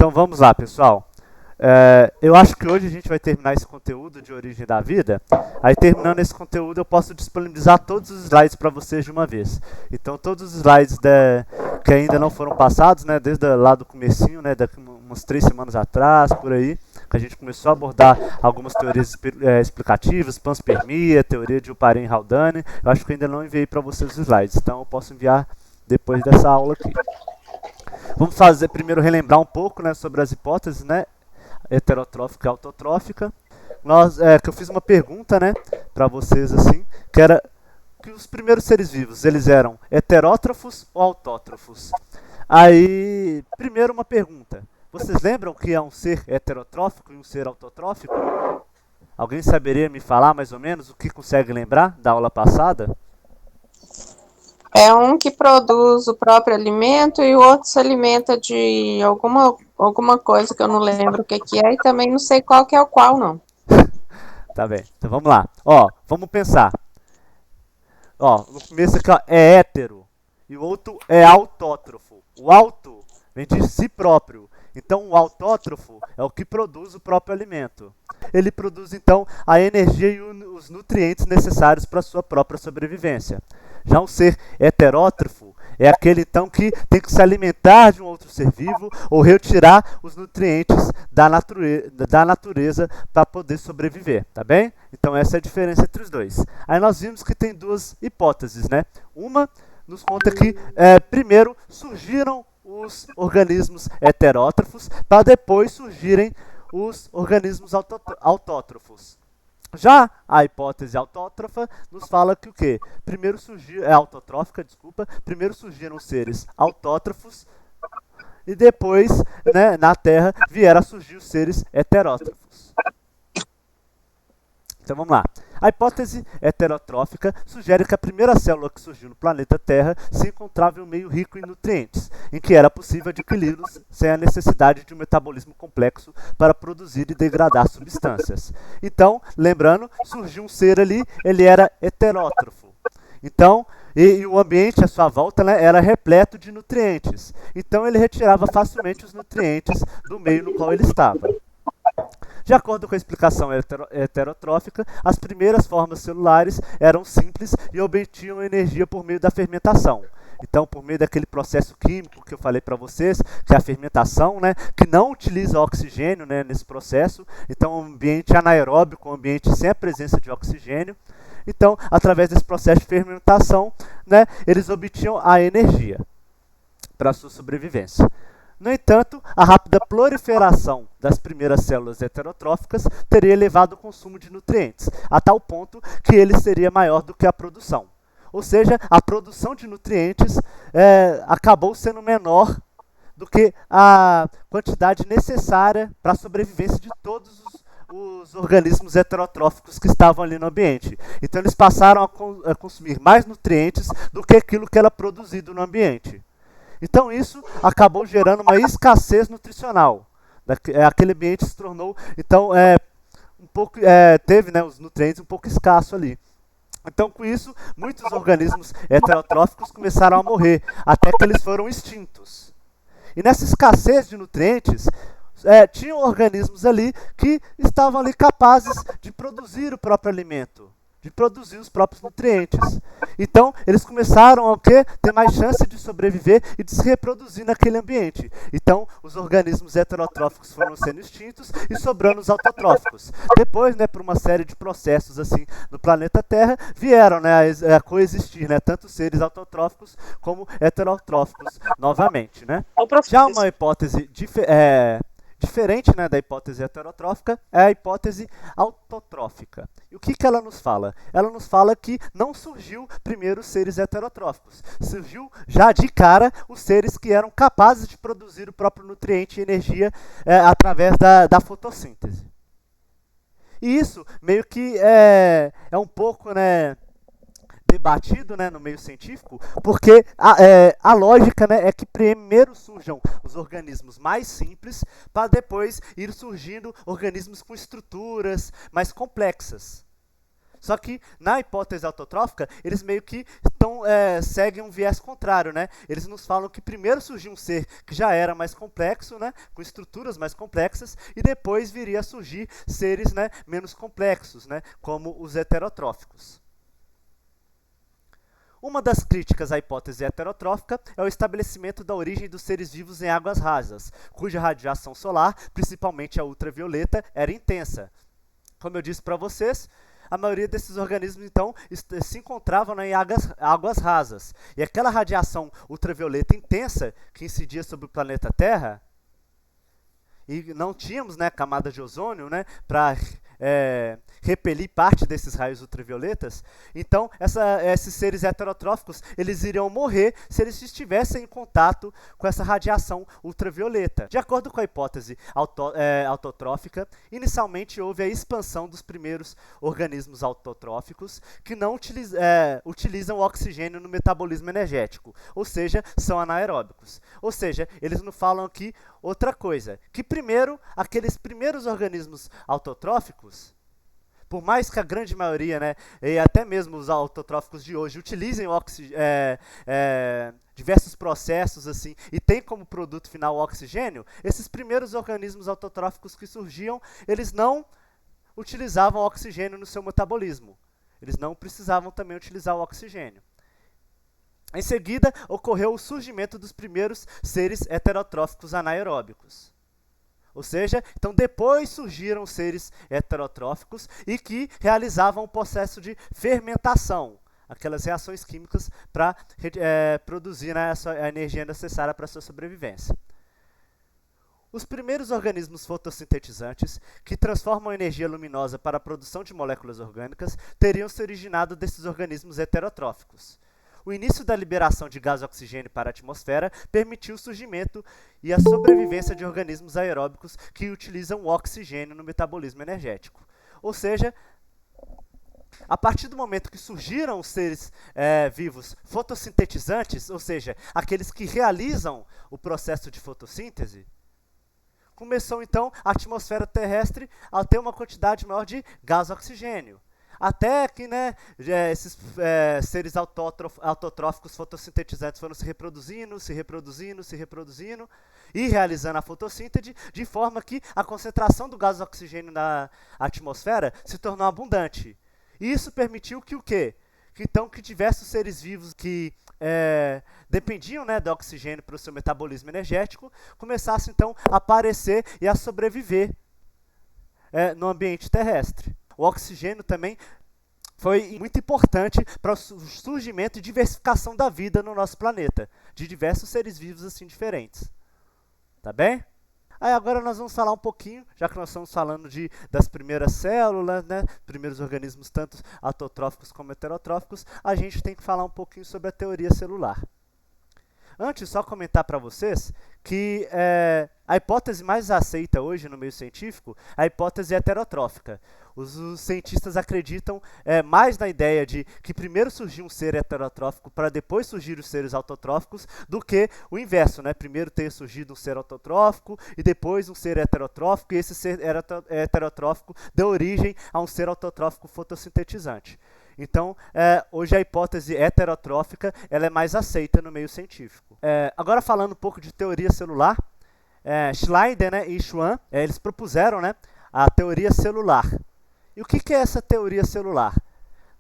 Então vamos lá, pessoal. Eu acho que hoje a gente vai terminar esse conteúdo de origem da vida. Aí terminando esse conteúdo eu posso disponibilizar todos os slides para vocês de uma vez. Então todos os slides que ainda não foram passados, né, desde lá do comecinho, né, daqui umas 3 semanas atrás, por aí, que a gente começou a abordar algumas teorias explicativas, panspermia, teoria de Oparin-Haldane. Eu acho que ainda não enviei para vocês os slides, então eu posso enviar depois dessa aula aqui. Vamos primeiro relembrar um pouco, né, sobre as hipóteses, né, heterotrófica e autotrófica. Que eu fiz uma pergunta, né, para vocês assim, que era que os primeiros seres vivos, eles eram heterótrofos ou autótrofos? Aí, primeiro uma pergunta. Vocês lembram que é um ser heterotrófico e um ser autotrófico? Alguém saberia me falar mais ou menos o que consegue lembrar da aula passada? É um que produz o próprio alimento e o outro se alimenta de alguma coisa que eu não lembro o que é e também não sei qual que é o qual, não. Tá bem, então vamos lá. Ó, vamos pensar. Ó, no começo aqui ó, é hétero e o outro é autótrofo. O auto vem de si próprio. Então o autótrofo é o que produz o próprio alimento. Ele produz então a energia e os nutrientes necessários para a sua própria sobrevivência. Já um ser heterótrofo é aquele então que tem que se alimentar de um outro ser vivo ou retirar os nutrientes da natureza para poder sobreviver, tá bem? Então essa é a diferença entre os dois. Aí nós vimos que tem duas hipóteses, né? Uma nos conta que primeiro surgiram os organismos heterótrofos para depois surgirem os organismos autótrofos. Já a hipótese autótrofa nos fala que o quê? Primeiro surgiu, autotrófica, desculpa, primeiro surgiram os seres autótrofos e depois, né, na Terra, vieram a surgir os seres heterótrofos. Então vamos lá. A hipótese heterotrófica sugere que a primeira célula que surgiu no planeta Terra se encontrava em um meio rico em nutrientes, em que era possível adquiri-los sem a necessidade de um metabolismo complexo para produzir e degradar substâncias. Então, lembrando, surgiu um ser ali, ele era heterótrofo. Então, e o ambiente à sua volta, né, era repleto de nutrientes. Então ele retirava facilmente os nutrientes do meio no qual ele estava. De acordo com a explicação heterotrófica, as primeiras formas celulares eram simples e obtinham energia por meio da fermentação. Então, por meio daquele processo químico que eu falei para vocês, que é a fermentação, né, que não utiliza oxigênio, né, nesse processo. Então, um ambiente anaeróbico, um ambiente sem a presença de oxigênio. Então, através desse processo de fermentação, né, eles obtinham a energia para a sua sobrevivência. No entanto, a rápida proliferação das primeiras células heterotróficas teria elevado o consumo de nutrientes, a tal ponto que ele seria maior do que a produção. Ou seja, a produção de nutrientes acabou sendo menor do que a quantidade necessária para a sobrevivência de todos os organismos heterotróficos que estavam ali no ambiente. Então eles passaram a consumir mais nutrientes do que aquilo que era produzido no ambiente. Então isso acabou gerando uma escassez nutricional. Aquele ambiente se tornou, então, teve, né, os nutrientes um pouco escassos ali. Então, com isso, muitos organismos heterotróficos começaram a morrer, até que eles foram extintos. E nessa escassez de nutrientes, tinham organismos ali que estavam ali capazes de produzir o próprio alimento, de produzir os próprios nutrientes. Então, eles começaram a ter mais chance de sobreviver e de se reproduzir naquele ambiente. Então, os organismos heterotróficos foram sendo extintos e sobrando os autotróficos. Depois, né, por uma série de processos assim no planeta Terra, vieram, né, a coexistir, né, tanto seres autotróficos como heterotróficos novamente, né? Já uma hipótese diferente, né, da hipótese heterotrófica, é a hipótese autotrófica. E o que ela nos fala? Ela nos fala que não surgiu primeiro os seres heterotróficos. Surgiu já de cara os seres que eram capazes de produzir o próprio nutriente e energia através da fotossíntese. E isso meio que é um pouco, né, debatido, né, no meio científico, porque a lógica, né, é que primeiro surjam os organismos mais simples para depois ir surgindo organismos com estruturas mais complexas. Só que na hipótese autotrófica, eles meio que seguem um viés contrário, né? Eles nos falam que primeiro surgiu um ser que já era mais complexo, né? Com estruturas mais complexas, e depois viria a surgir seres, né, menos complexos, né? Como os heterotróficos. Uma das críticas à hipótese heterotrófica é o estabelecimento da origem dos seres vivos em águas rasas, cuja radiação solar, principalmente a ultravioleta, era intensa. Como eu disse para vocês, a maioria desses organismos, então, se encontravam, né, em águas rasas. E aquela radiação ultravioleta intensa que incidia sobre o planeta Terra, e não tínhamos, né, camada de ozônio, né, para repelir parte desses raios ultravioletas, então esses seres heterotróficos, eles iriam morrer se eles estivessem em contato com essa radiação ultravioleta. De acordo com a hipótese autotrófica, inicialmente houve a expansão dos primeiros organismos autotróficos que não utilizam o oxigênio no metabolismo energético, ou seja, são anaeróbicos. Ou seja, eles nos falam aqui outra coisa, que primeiro, aqueles primeiros organismos autotróficos, por mais que a grande maioria, né, e até mesmo os autotróficos de hoje, utilizem diversos processos assim, e tem como produto final o oxigênio, esses primeiros organismos autotróficos que surgiam, eles não utilizavam oxigênio no seu metabolismo. Eles não precisavam também utilizar o oxigênio. Em seguida, ocorreu o surgimento dos primeiros seres heterotróficos anaeróbicos. Ou seja, então depois surgiram seres heterotróficos e que realizavam o processo de fermentação, aquelas reações químicas para produzir, né, a energia necessária para a sua sobrevivência. Os primeiros organismos fotossintetizantes, que transformam a energia luminosa para a produção de moléculas orgânicas, teriam se originado desses organismos heterotróficos. O início da liberação de gás oxigênio para a atmosfera permitiu o surgimento e a sobrevivência de organismos aeróbicos que utilizam o oxigênio no metabolismo energético. Ou seja, a partir do momento que surgiram os seres vivos fotossintetizantes, ou seja, aqueles que realizam o processo de fotossíntese, começou então a atmosfera terrestre a ter uma quantidade maior de gás oxigênio. Até que, né, esses seres autotróficos fotossintetizantes foram se reproduzindo e realizando a fotossíntese, de forma que a concentração do gás oxigênio na atmosfera se tornou abundante. E isso permitiu que o quê? Que diversos seres vivos que dependiam, né, do oxigênio para o seu metabolismo energético começassem então a aparecer e a sobreviver no ambiente terrestre. O oxigênio também foi muito importante para o surgimento e diversificação da vida no nosso planeta, de diversos seres vivos assim diferentes. Tá bem? Aí agora nós vamos falar um pouquinho, já que nós estamos falando das primeiras células, né, primeiros organismos tanto autotróficos como heterotróficos, a gente tem que falar um pouquinho sobre a teoria celular. Antes, só comentar para vocês que a hipótese mais aceita hoje no meio científico é a hipótese heterotrófica. Os cientistas acreditam mais na ideia de que primeiro surgiu um ser heterotrófico para depois surgir os seres autotróficos do que o inverso, né? Primeiro ter surgido um ser autotrófico e depois um ser heterotrófico, e esse ser heterotrófico deu origem a um ser autotrófico fotossintetizante. Então, hoje a hipótese heterotrófica ela é mais aceita no meio científico. Agora falando um pouco de teoria celular, Schleider, né, e Schwann, eles propuseram, né, a teoria celular. E o que é essa teoria celular?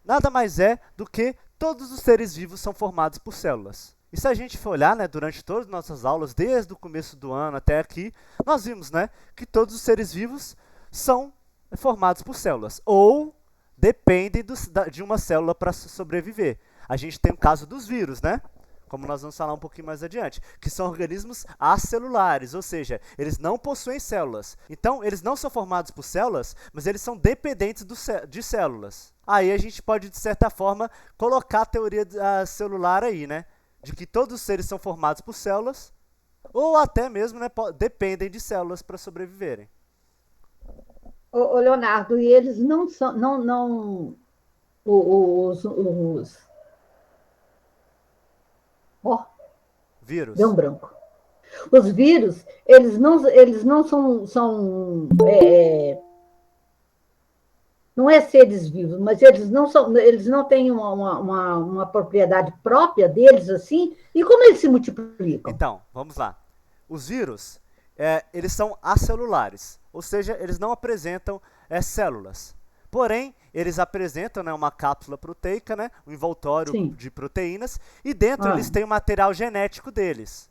Nada mais é do que todos os seres vivos são formados por células. E se a gente for olhar, né, durante todas as nossas aulas, desde o começo do ano até aqui, nós vimos, né, que todos os seres vivos são formados por células, ou dependem de uma célula para sobreviver. A gente tem o caso dos vírus, né? Como nós vamos falar um pouquinho mais adiante, que são organismos acelulares, ou seja, eles não possuem células. Então, eles não são formados por células, mas eles são dependentes de células. Aí a gente pode, de certa forma, colocar a teoria celular aí, né? De que todos os seres são formados por células, ou até mesmo, né, dependem de células para sobreviverem. Ô, Leonardo, e eles não são, Vírus. Deu um branco. Os vírus, eles não não é seres vivos, mas eles não têm uma propriedade própria deles assim, e como eles se multiplicam? Então, vamos lá. Os vírus, eles são acelulares, ou seja, eles não apresentam células. Porém, eles apresentam, né, uma cápsula proteica, né, um envoltório Sim. de proteínas, e dentro eles têm o material genético deles.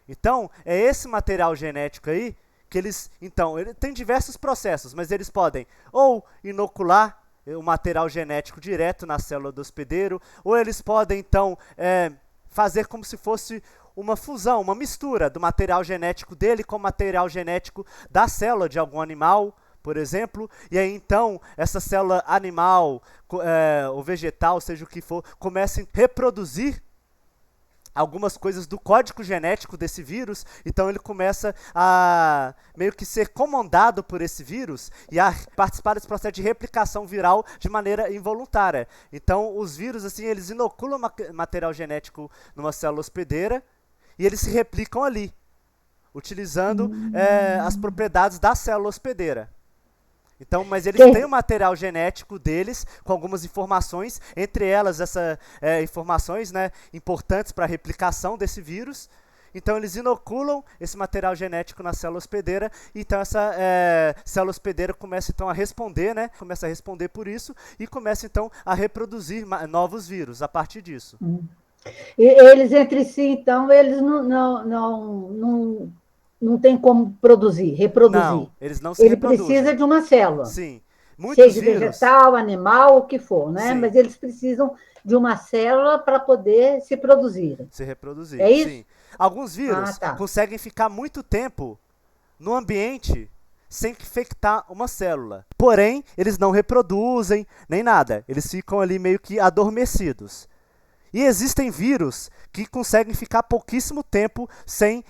Então, é esse material genético aí que eles... Então, ele tem diversos processos, mas eles podem ou inocular o material genético direto na célula do hospedeiro, ou eles podem, então, fazer como se fosse uma fusão, uma mistura do material genético dele com o material genético da célula de algum animal, por exemplo, e aí então essa célula animal ou vegetal, seja o que for, começa a reproduzir algumas coisas do código genético desse vírus, então ele começa a meio que ser comandado por esse vírus e a participar desse processo de replicação viral de maneira involuntária. Então os vírus, assim, eles inoculam material genético numa célula hospedeira e eles se replicam ali, utilizando as propriedades da célula hospedeira. Então, mas eles têm o material genético deles, com algumas informações, entre elas essas informações, né, importantes para a replicação desse vírus. Então, eles inoculam esse material genético na célula hospedeira, e então essa célula hospedeira começa então a responder, né, começa a responder por isso, e começa então a reproduzir novos vírus a partir disso. E eles entre si, então, eles não tem como reproduzir. Não, eles não se reproduzem. Precisa de uma célula. Sim. Muitos seja vírus, vegetal, animal, o que for, né? Sim. Mas eles precisam de uma célula para poder se produzir. Se reproduzir, é isso? Sim. Alguns vírus conseguem ficar muito tempo no ambiente sem infectar uma célula. Porém, eles não reproduzem nem nada. Eles ficam ali meio que adormecidos. E existem vírus que conseguem ficar pouquíssimo tempo sem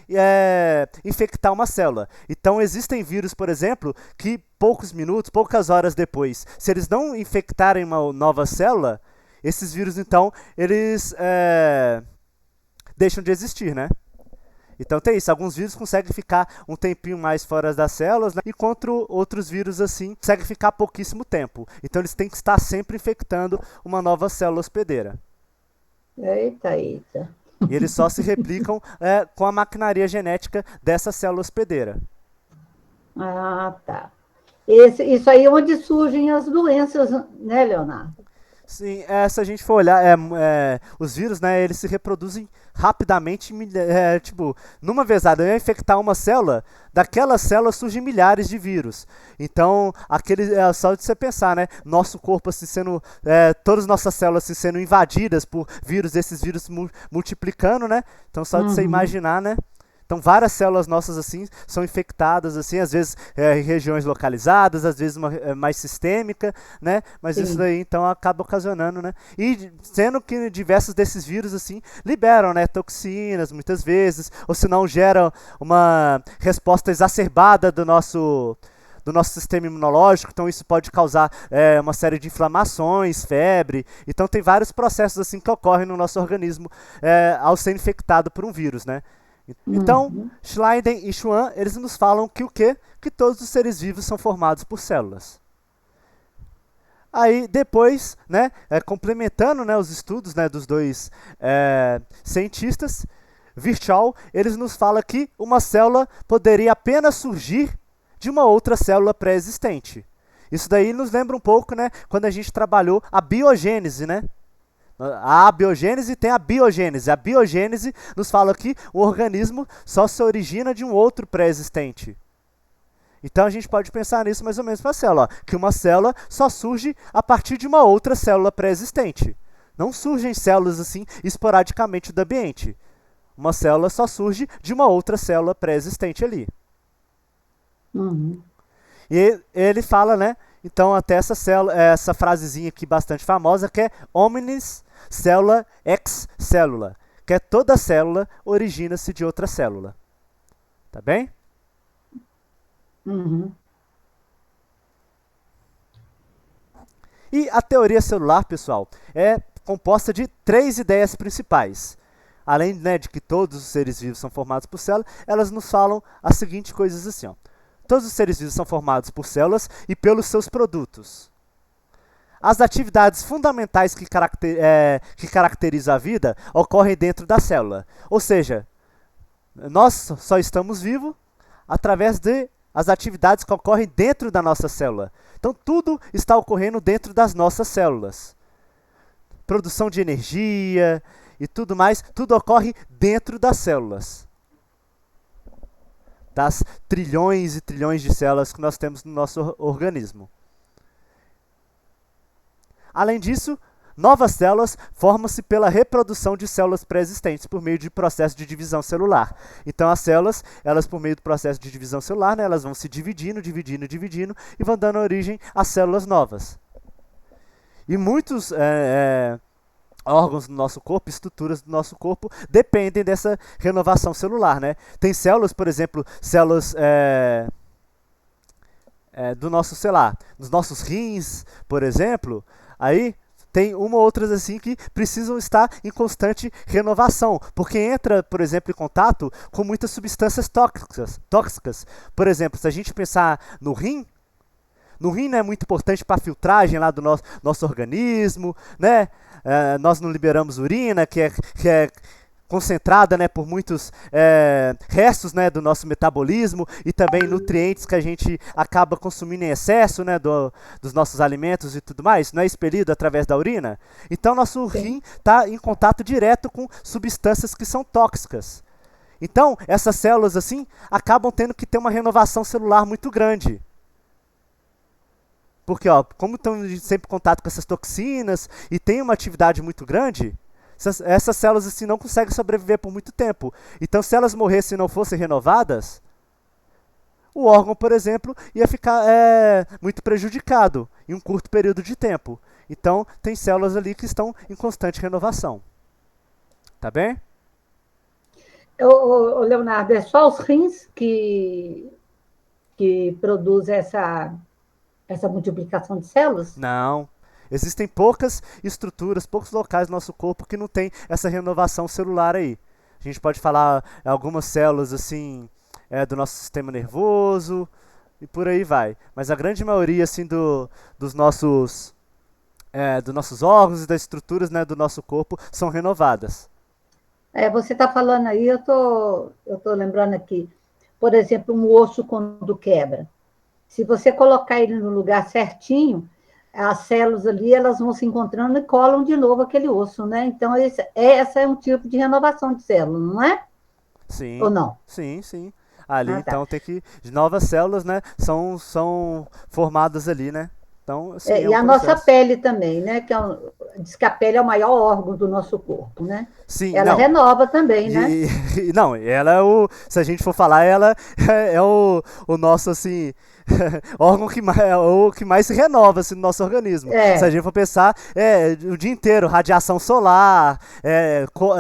infectar uma célula. Então, existem vírus, por exemplo, que poucos minutos, poucas horas depois, se eles não infectarem uma nova célula, esses vírus, então, eles deixam de existir, né? Então tem isso, alguns vírus conseguem ficar um tempinho mais fora das células, né? Enquanto outros vírus, assim, conseguem ficar pouquíssimo tempo. Então eles têm que estar sempre infectando uma nova célula hospedeira. Eita. E eles só se replicam com a maquinaria genética dessa célula hospedeira. Ah, tá. Isso aí é onde surgem as doenças, né, Leonardo? Sim, se a gente for olhar, os vírus, né, eles se reproduzem rapidamente, tipo, numa vezada, eu ia infectar uma célula, daquela célula surgem milhares de vírus. Então, só de você pensar, né, nosso corpo assim sendo, todas as nossas células assim, sendo invadidas por vírus, esses vírus multiplicando, né, então só de você imaginar, né. Então, várias células nossas, assim, são infectadas, assim, às vezes em regiões localizadas, às vezes mais sistêmica, né? Mas Sim. Isso daí, então, acaba ocasionando, né? E sendo que diversos desses vírus, assim, liberam, né, toxinas, muitas vezes, ou se não, geram uma resposta exacerbada do nosso sistema imunológico, então isso pode causar uma série de inflamações, febre. Então, tem vários processos, assim, que ocorrem no nosso organismo ao ser infectado por um vírus, né? Então, Schleiden e Schwann, eles nos falam que o quê? Que todos os seres vivos são formados por células. Aí, depois, né, complementando, né, os estudos, né, dos dois cientistas, Virchow, eles nos falam que uma célula poderia apenas surgir de uma outra célula pré-existente. Isso daí nos lembra um pouco, né, quando a gente trabalhou a biogênese, né? A abiogênese tem a biogênese. A biogênese nos fala que o organismo só se origina de um outro pré-existente. Então a gente pode pensar nisso mais ou menos para a célula, ó, que uma célula só surge a partir de uma outra célula pré-existente. Não surgem células assim esporadicamente do ambiente. Uma célula só surge de uma outra célula pré-existente ali. E ele fala, né? Então até essa frasezinha aqui bastante famosa, que é omnis célula ex célula, que é toda célula origina-se de outra célula. Tá bem? E a teoria celular, pessoal, é composta de 3 ideias principais. Além, né, de que todos os seres vivos são formados por células, elas nos falam as seguintes coisas assim, ó. Todos os seres vivos são formados por células e pelos seus produtos. as atividades fundamentais que caracterizam a vida ocorrem dentro da célula. Ou seja, nós só estamos vivos através das atividades que ocorrem dentro da nossa célula. Então, tudo está ocorrendo dentro das nossas células. Produção de energia e tudo mais, tudo ocorre dentro das células. Das trilhões e trilhões de células que nós temos no nosso organismo. Além disso, novas células formam-se pela reprodução de células pré-existentes por meio de processo de divisão celular. Então as células, elas por meio do processo de divisão celular, né, elas vão se dividindo e vão dando origem a células novas. E muitos órgãos do nosso corpo, estruturas do nosso corpo, dependem dessa renovação celular, né? Tem células, por exemplo, células do nosso, sei lá, dos nossos rins, por exemplo, aí tem uma ou outras assim que precisam estar em constante renovação, porque entra, por exemplo, em contato com muitas substâncias tóxicas. Por exemplo, se a gente pensar no rim é muito importante para a filtragem lá do nosso organismo, né? Nós não liberamos urina, que é concentrada, né, por muitos restos, né, do nosso metabolismo e também nutrientes que a gente acaba consumindo em excesso, né, dos nossos alimentos e tudo mais, não é expelido através da urina. Então nosso rim está em contato direto com substâncias que são tóxicas. Então essas células assim acabam tendo que ter uma renovação celular muito grande. Porque como estão sempre em contato com essas toxinas e tem uma atividade muito grande, essas células assim não conseguem sobreviver por muito tempo. Então, se elas morressem e não fossem renovadas, o órgão, por exemplo, ia ficar muito prejudicado em um curto período de tempo. Então, tem células ali que estão em constante renovação. Tá bem? Leonardo, é só os rins que produzem essa multiplicação de células? Não. Existem poucas estruturas, poucos locais do nosso corpo que não tem essa renovação celular aí. A gente pode falar algumas células assim do nosso sistema nervoso e por aí vai. Mas a grande maioria assim dos nossos órgãos e das estruturas, né, do nosso corpo são renovadas. Você está falando aí, eu tô lembrando aqui, por exemplo, um osso quando quebra. Se você colocar ele no lugar certinho, as células ali elas vão se encontrando e colam de novo aquele osso, né? Então, essa é um tipo de renovação de célula, não é? Sim. Ou não? Sim. Ali, então, tem que... Novas células, né? São formadas ali, né? Então, assim, e a nossa pele também, né? Diz que a pele é o maior órgão do nosso corpo, né? Sim, ela renova também, né? Não, ela é se a gente for falar, ela é o nosso, assim, órgão que mais se renova assim, no nosso organismo. Se a gente for pensar, o dia inteiro, radiação solar,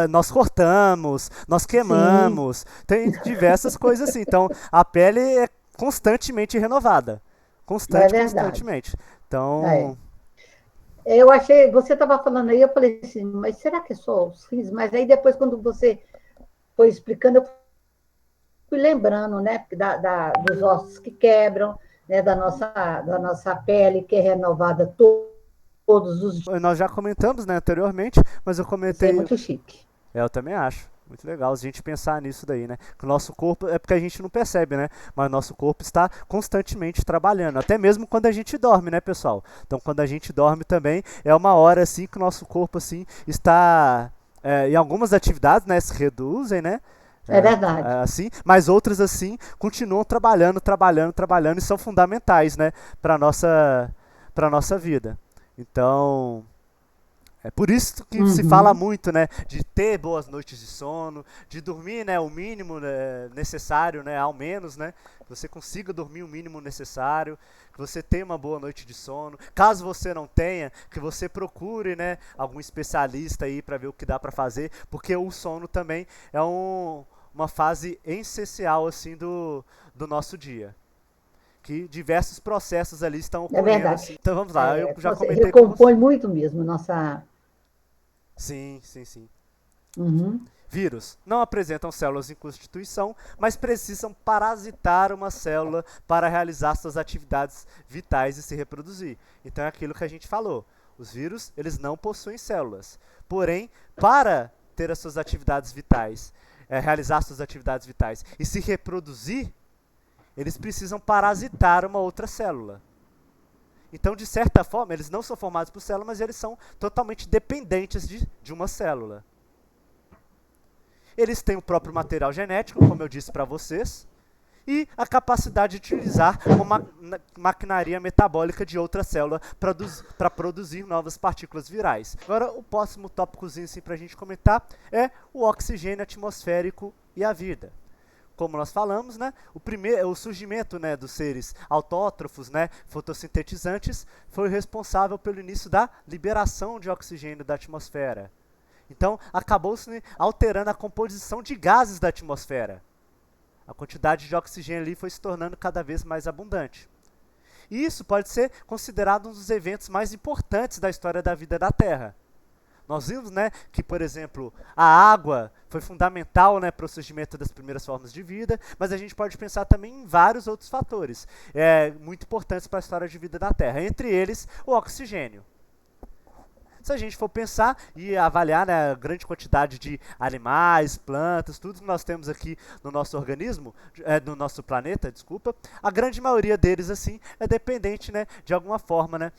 nós cortamos, nós queimamos, tem diversas coisas assim. Então, a pele é constantemente renovada. Constantemente. Então... Eu achei, você estava falando aí, eu falei assim, mas será que é só os rins? Mas aí depois, quando você foi explicando, eu fui lembrando, né, dos ossos que quebram, né, da nossa pele que é renovada todos os dias. Nós já comentamos, né, anteriormente, mas eu comentei... Isso é muito chique. Eu também acho. Muito legal a gente pensar nisso daí, né? Que o nosso corpo, é porque a gente não percebe, né? Mas o nosso corpo está constantemente trabalhando. Até mesmo quando a gente dorme, né, pessoal? Então, quando a gente dorme também, é uma hora, assim, que o nosso corpo, assim, está... em algumas atividades, né, se reduzem, né? É verdade. Assim, mas outras, assim, continuam trabalhando e são fundamentais, né? Para nossa vida. Então... É por isso que se fala muito, né, de ter boas noites de sono, de dormir, né, o mínimo necessário, né, ao menos, né, que você consiga dormir o mínimo necessário, que você tenha uma boa noite de sono. Caso você não tenha, que você procure, né, algum especialista aí para ver o que dá para fazer, porque o sono também é uma fase essencial assim do nosso dia. Que diversos processos ali estão ocorrendo. É verdade. Assim. Então vamos lá, eu já comentei recompõe muito mesmo nossa... Sim. Uhum. Vírus não apresentam células em constituição, mas precisam parasitar uma célula para realizar suas atividades vitais e se reproduzir. Então é aquilo que a gente falou. Os vírus, eles não possuem células. Porém, para ter as suas atividades vitais, realizar suas atividades vitais e se reproduzir, eles precisam parasitar uma outra célula. Então, de certa forma, eles não são formados por célula, mas eles são totalmente dependentes de uma célula. Eles têm o próprio material genético, como eu disse para vocês, e a capacidade de utilizar uma maquinaria metabólica de outra célula para produzir novas partículas virais. Agora, o próximo tópicozinho assim, para a gente comentar é o oxigênio atmosférico e a vida. Como nós falamos, né, o surgimento, né, dos seres autótrofos, né, fotossintetizantes, foi responsável pelo início da liberação de oxigênio da atmosfera. Então, acabou-se, né, alterando a composição de gases da atmosfera. A quantidade de oxigênio ali foi se tornando cada vez mais abundante. E isso pode ser considerado um dos eventos mais importantes da história da vida da Terra. Nós vimos, né, que, por exemplo, a água foi fundamental, né, para o surgimento das primeiras formas de vida, mas a gente pode pensar também em vários outros fatores muito importantes para a história de vida da Terra, entre eles o oxigênio. Se a gente for pensar e avaliar, né, a grande quantidade de animais, plantas, tudo que nós temos aqui no nosso organismo, no nosso planeta, desculpa, a grande maioria deles assim é dependente, né, de alguma forma, né,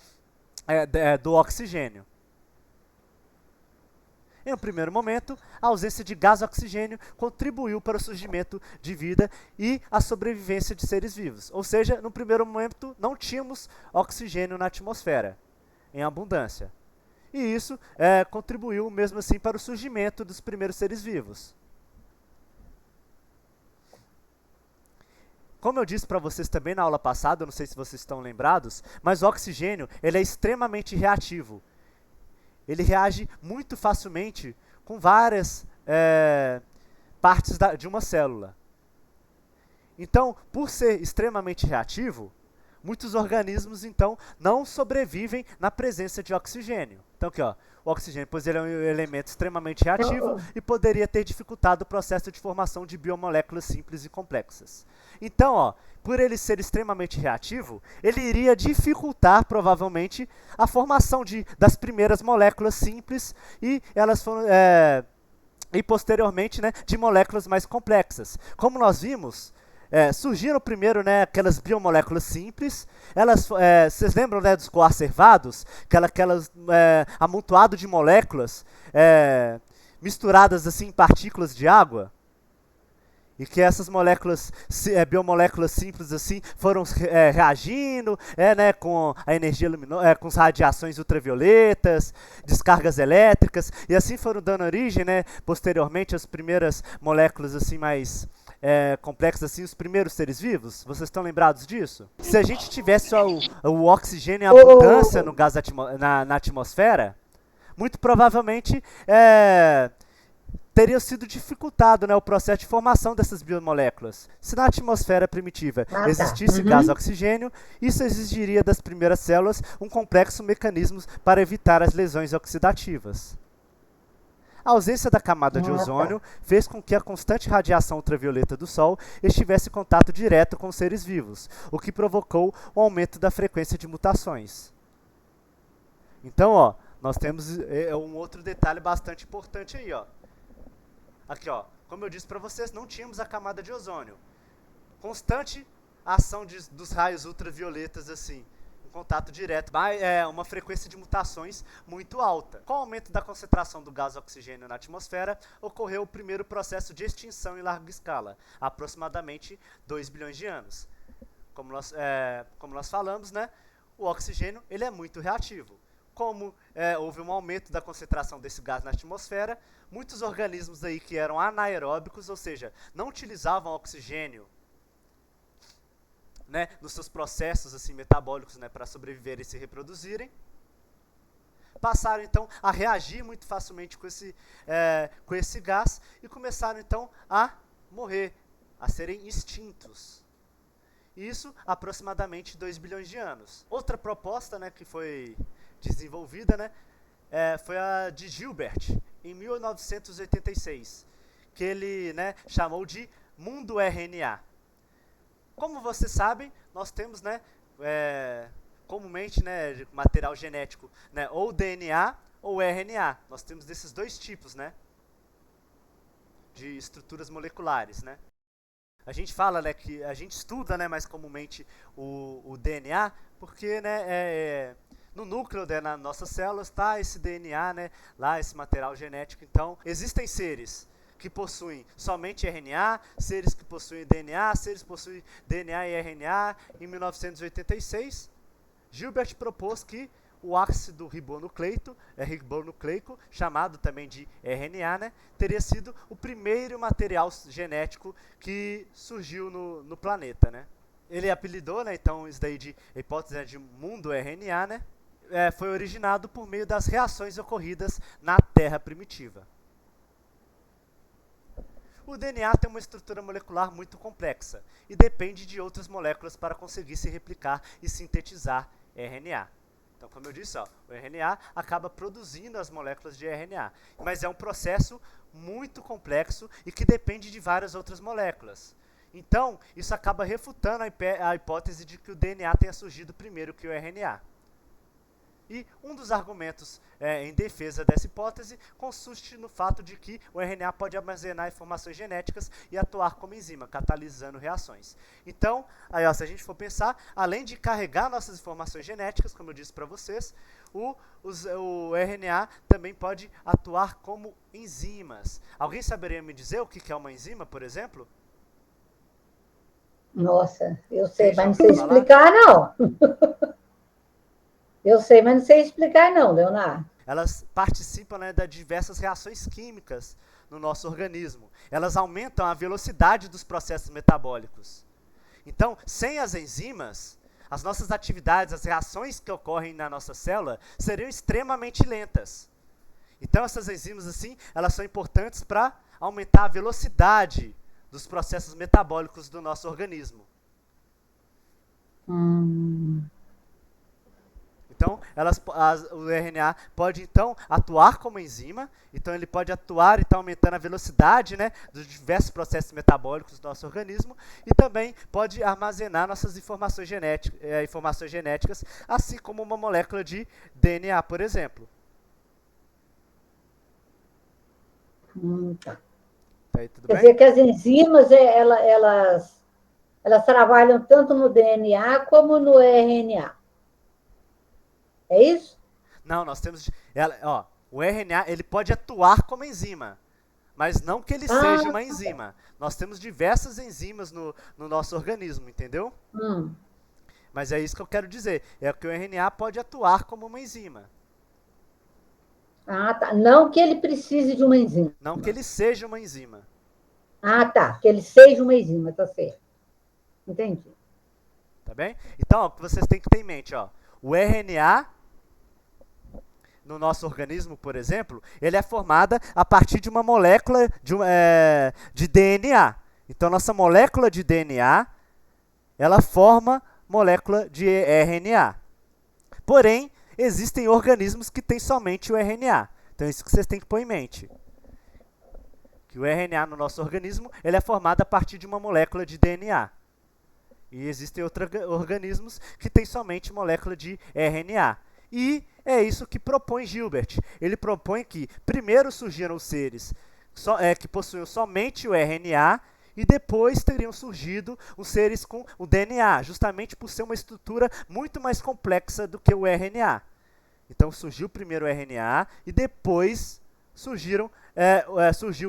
do oxigênio. Em um primeiro momento, a ausência de gás oxigênio contribuiu para o surgimento de vida e a sobrevivência de seres vivos. Ou seja, no primeiro momento não tínhamos oxigênio na atmosfera, em abundância. E isso contribuiu mesmo assim para o surgimento dos primeiros seres vivos. Como eu disse para vocês também na aula passada, eu não sei se vocês estão lembrados, mas o oxigênio ele é extremamente reativo. Ele reage muito facilmente com várias partes de uma célula. Então, por ser extremamente reativo, muitos organismos, então, não sobrevivem na presença de oxigênio. Então, aqui, ó, o oxigênio, pois ele é um elemento extremamente reativo e poderia ter dificultado o processo de formação de biomoléculas simples e complexas. Então, ó, por ele ser extremamente reativo, ele iria dificultar, provavelmente, a formação das primeiras moléculas simples e elas foram... e posteriormente, né, de moléculas mais complexas. Como nós vimos, surgiram primeiro, né, aquelas biomoléculas simples. Vocês lembram, né, dos coacervados? Aquelas amontoado de moléculas misturadas assim em partículas de água? E que essas moléculas, biomoléculas simples assim, foram reagindo né, com a energia luminosa, com as radiações ultravioletas, descargas elétricas, e assim foram dando origem, né, posteriormente, às primeiras moléculas assim mais complexas, assim, os primeiros seres vivos. Vocês estão lembrados disso? Se a gente tivesse o oxigênio em abundância no gás na atmosfera, muito provavelmente teria sido dificultado, né, o processo de formação dessas biomoléculas. Se na atmosfera primitiva existisse gás oxigênio, isso exigiria das primeiras células um complexo mecanismo para evitar as lesões oxidativas. A ausência da camada de ozônio fez com que a constante radiação ultravioleta do Sol estivesse em contato direto com os seres vivos, o que provocou um aumento da frequência de mutações. Então, ó, nós temos um outro detalhe bastante importante aí, ó. Aqui, ó, como eu disse para vocês, não tínhamos a camada de ozônio. Constante ação dos raios ultravioletas, assim, em contato direto, uma frequência de mutações muito alta. Com o aumento da concentração do gás oxigênio na atmosfera, ocorreu o primeiro processo de extinção em larga escala, aproximadamente 2 bilhões de anos. Como nós falamos, né, o oxigênio ele é muito reativo. Como houve um aumento da concentração desse gás na atmosfera, muitos organismos aí que eram anaeróbicos, ou seja, não utilizavam oxigênio, né, nos seus processos assim, metabólicos, né, para sobreviver e se reproduzirem, passaram então a reagir muito facilmente com esse gás e começaram então a morrer, a serem extintos. Isso aproximadamente 2 bilhões de anos. Outra proposta, né, que foi desenvolvida, né, foi a de Gilbert, em 1986. que ele, né, chamou de mundo RNA. Como vocês sabem, nós temos, né, comumente, né, material genético, né, ou DNA ou RNA. Nós temos desses dois tipos, né, de estruturas moleculares, né. A gente fala, né, que a gente estuda, né, mais comumente o DNA, porque, né, no núcleo, né, nas nossas células está esse DNA, né, lá esse material genético. Então, existem seres que possuem somente RNA, seres que possuem DNA, seres que possuem DNA e RNA. Em 1986, Gilbert propôs que o ácido ribonucleico, chamado também de RNA, né, teria sido o primeiro material genético que surgiu no planeta, né. Ele apelidou, né, então, isso daí de hipótese, né, de mundo RNA, né, foi originado por meio das reações ocorridas na Terra primitiva. O DNA tem uma estrutura molecular muito complexa e depende de outras moléculas para conseguir se replicar e sintetizar RNA. Então, como eu disse, ó, o RNA acaba produzindo as moléculas de RNA, mas é um processo muito complexo e que depende de várias outras moléculas. Então, isso acaba refutando a hipótese de que o DNA tenha surgido primeiro que o RNA. E um dos argumentos em defesa dessa hipótese consiste no fato de que o RNA pode armazenar informações genéticas e atuar como enzima, catalisando reações. Então, aí, ó, se a gente for pensar, além de carregar nossas informações genéticas, como eu disse para vocês, o RNA também pode atuar como enzimas. Alguém saberia me dizer o que é uma enzima, por exemplo? Nossa, eu sei, mas não sei explicar, não. Eu sei, mas não sei explicar não, Leonardo. Elas participam, né, de diversas reações químicas no nosso organismo. Elas aumentam a velocidade dos processos metabólicos. Então, sem as enzimas, as nossas atividades, as reações que ocorrem na nossa célula seriam extremamente lentas. Então, essas enzimas, assim, elas são importantes para aumentar a velocidade dos processos metabólicos do nosso organismo. Então, o RNA pode, então, atuar como enzima. Então, ele pode atuar, então, aumentando a velocidade, né, dos diversos processos metabólicos do nosso organismo. E também pode armazenar nossas informações genéticas, assim como uma molécula de DNA, por exemplo. Tá. Tá aí, tudo Quer bem? dizer que as enzimas, elas trabalham tanto no DNA como no RNA. É isso? Não, nós temos... o RNA ele pode atuar como enzima, mas não que ele seja uma enzima. Nós temos diversas enzimas no nosso organismo, entendeu? Mas é isso que eu quero dizer. É que o RNA pode atuar como uma enzima. Ah, tá. Não que ele precise de uma enzima. Não que ele seja uma enzima. Ah, tá. Que ele seja uma enzima, tá certo. Entendi. Tá bem? Então, o que vocês têm que ter em mente, ó, o RNA no nosso organismo, por exemplo, ele é formada a partir de uma molécula de DNA. Então, nossa molécula de DNA, ela forma molécula de RNA. Porém, existem organismos que têm somente o RNA. Então, é isso que vocês têm que pôr em mente. Que o RNA no nosso organismo, ele é formado a partir de uma molécula de DNA. E existem outros organismos que têm somente molécula de RNA. E é isso que propõe Gilbert. Ele propõe que primeiro surgiram os seres que possuíam somente o RNA e depois teriam surgido os seres com o DNA, justamente por ser uma estrutura muito mais complexa do que o RNA. Então surgiu primeiro o RNA e depois surgiu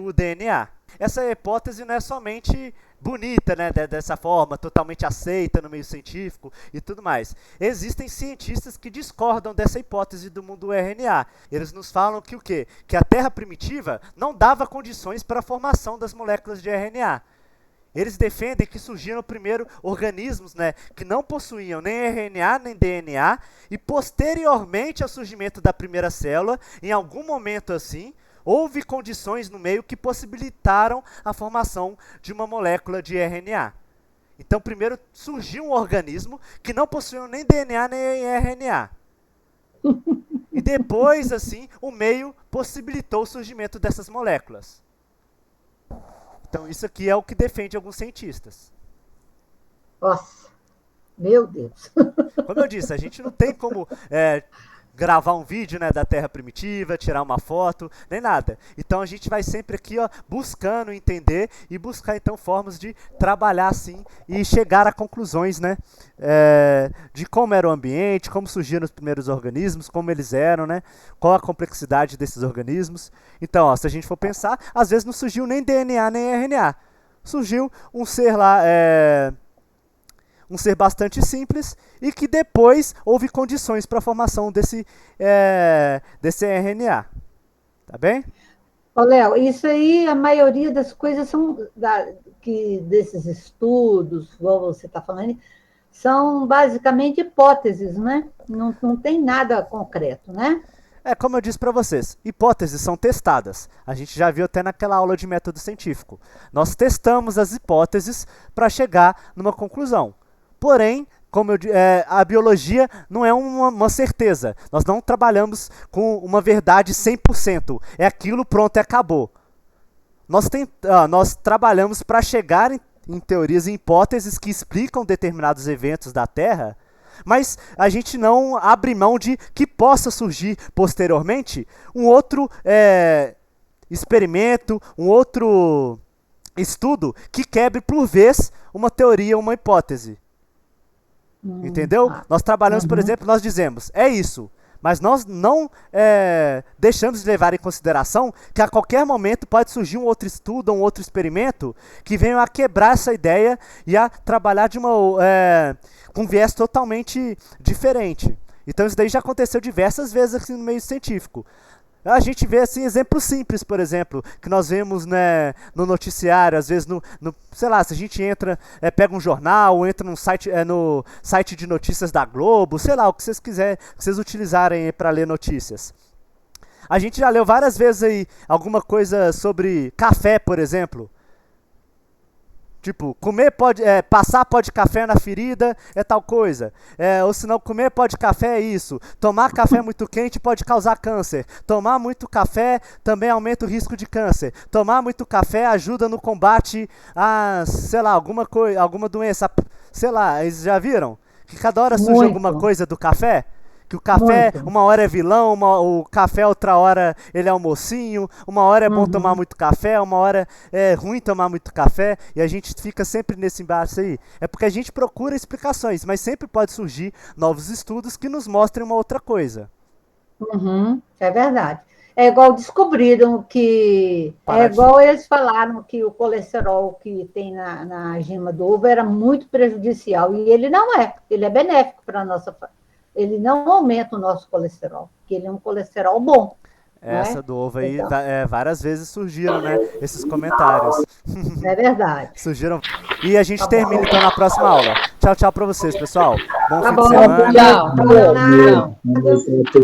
o DNA. Essa hipótese não é somente bonita, né, dessa forma, totalmente aceita no meio científico e tudo mais. Existem cientistas que discordam dessa hipótese do mundo RNA. Eles nos falam que o quê? Que a Terra primitiva não dava condições para a formação das moléculas de RNA. Eles defendem que surgiram primeiro organismos, né, que não possuíam nem RNA nem DNA, e posteriormente ao surgimento da primeira célula, em algum momento assim, houve condições no meio que possibilitaram a formação de uma molécula de RNA. Então, primeiro surgiu um organismo que não possuía nem DNA nem RNA. E depois, assim, o meio possibilitou o surgimento dessas moléculas. Então isso aqui é o que defende alguns cientistas. Nossa, meu Deus. Como eu disse, a gente não tem como gravar um vídeo, né, da Terra primitiva, tirar uma foto, nem nada. Então a gente vai sempre aqui, ó, buscando entender e buscar então formas de trabalhar assim e chegar a conclusões, né, de como era o ambiente, como surgiram os primeiros organismos, como eles eram, né, qual a complexidade desses organismos. Então, ó, se a gente for pensar, às vezes não surgiu nem DNA nem RNA. Surgiu um ser lá, um ser bastante simples e que depois houve condições para a formação desse RNA. Tá bem? Ô, Léo, isso aí, a maioria das coisas são, desses estudos, igual você está falando, são basicamente hipóteses, né? Não tem nada concreto, né? Como eu disse para vocês, hipóteses são testadas. A gente já viu até naquela aula de método científico. Nós testamos as hipóteses para chegar numa conclusão. Porém, como a biologia não é uma certeza. Nós não trabalhamos com uma verdade 100%. É aquilo, pronto, e acabou. Nós trabalhamos para chegar em teorias e hipóteses que explicam determinados eventos da Terra, mas a gente não abre mão de que possa surgir posteriormente um outro experimento, um outro estudo que quebre por vez uma teoria, uma hipótese. Entendeu? Nós trabalhamos, por exemplo, nós dizemos, é isso, mas nós não deixamos de levar em consideração que a qualquer momento pode surgir um outro estudo, um outro experimento que venha a quebrar essa ideia e a trabalhar com um viés totalmente diferente. Então isso daí já aconteceu diversas vezes aqui no meio científico. A gente vê assim exemplos simples, por exemplo, que nós vemos, né, no noticiário, às vezes sei lá, se a gente entra, pega um jornal, ou entra no site de notícias da Globo, sei lá, o que vocês quiserem, que vocês utilizarem para ler notícias. A gente já leu várias vezes aí alguma coisa sobre café, por exemplo. Tipo, passar pó de café na ferida é tal coisa. Ou se não, comer pó de café é isso. Tomar café muito quente pode causar câncer. Tomar muito café também aumenta o risco de câncer. Tomar muito café ajuda no combate a, sei lá, alguma doença. Sei lá, eles já viram? Que cada hora surge alguma coisa do café? Que o café, uma hora é vilão, o café outra hora ele é o mocinho, uma hora é bom tomar muito café, uma hora é ruim tomar muito café, e a gente fica sempre nesse embate aí. É porque a gente procura explicações, mas sempre pode surgir novos estudos que nos mostrem uma outra coisa. É verdade. É igual descobriram que... igual eles falaram que o colesterol que tem na gema do ovo era muito prejudicial, e ele não é. Ele é benéfico para a nossa família. Ele não aumenta o nosso colesterol, porque ele é um colesterol bom. Essa do ovo aí, então, várias vezes surgiram, né, esses comentários. É verdade. Surgiram. E a gente termina então na próxima aula. Tchau, tchau para vocês, pessoal. Bom fim de semana. Tchau.